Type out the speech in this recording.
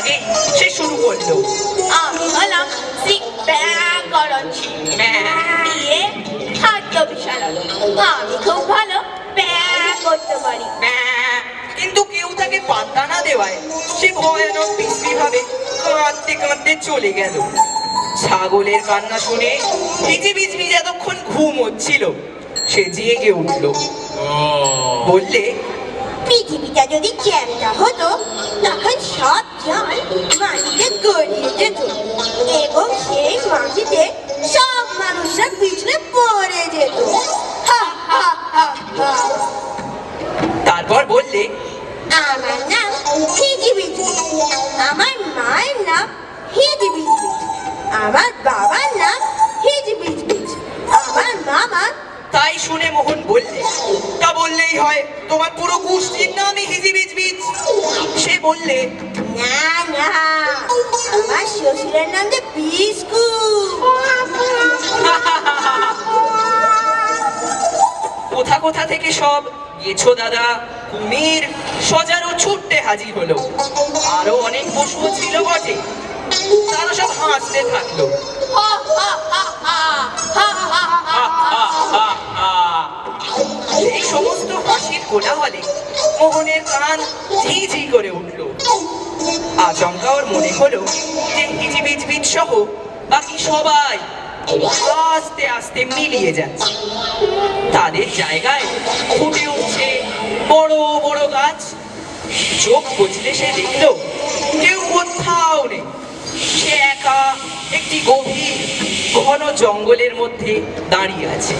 আগেই সে শুরু করলো। আমি হলাম ব্যাকরণ দিয়ে খাদ্য বিশারদ। আমি খুব ভালো ব্যাক করতে পারি। কিন্তু কেউ তাকে পাত্তা না দেওয়ায় সে ভয়ানক বিশ্রী ভাবে কাঁদতে কাঁদতে চলে গেল। ছাগলের কান্না শুনে হিজিবিজি যতক্ষণ ঘুম হচ্ছিল সে জেগে উঠল। বললে, পৃথিবীটা যদি চ্যাপ্টা হতো তখন সব জল মাটিতে গড়িয়ে যেত এবং সেই মাটিতে সব মানুষরা পিছলে পড়ে যেত। হা হা হা হা। তারপর বললে, আমার নাম হিজিবিজি, আমার মায়ের নাম হিজিবিজি, আমার বাবার নাম হিজিবিজবিজ, আমার মামা। তাই শুনে মোহন বললে, তা বললেই হয়, তোমার পুরো গোষ্ঠীর নামই হিজিবিজবিজ। সে বললে, না না, আমার শ্বশুরের নাম যে বিস্কুট। কোথা কোথা থেকে সব গেছো দাদা, কুমির, সজারু ছুটতে হাজির হলো। আরো অনেক পশুও ছিল বটে। তারা সব হাসতে থাকলো। এই সমস্ত হাসির কোলাহলে মোহনের কান ঝিঝি করে উঠল। আচমকা ওর মনে হলো যে হিজিবিজবিজ সহ বাকি সবাই আস্তে আস্তে মিলিয়ে যাচ্ছে। তাদের জায়গায় ফুটে উঠছে বড় বড় গাছ। চোখ বুঝলে সে দেখলো কেউ কোথাও নেই। সে একা একটি গভীর ঘন জঙ্গলের মধ্যে দাঁড়িয়ে আছে।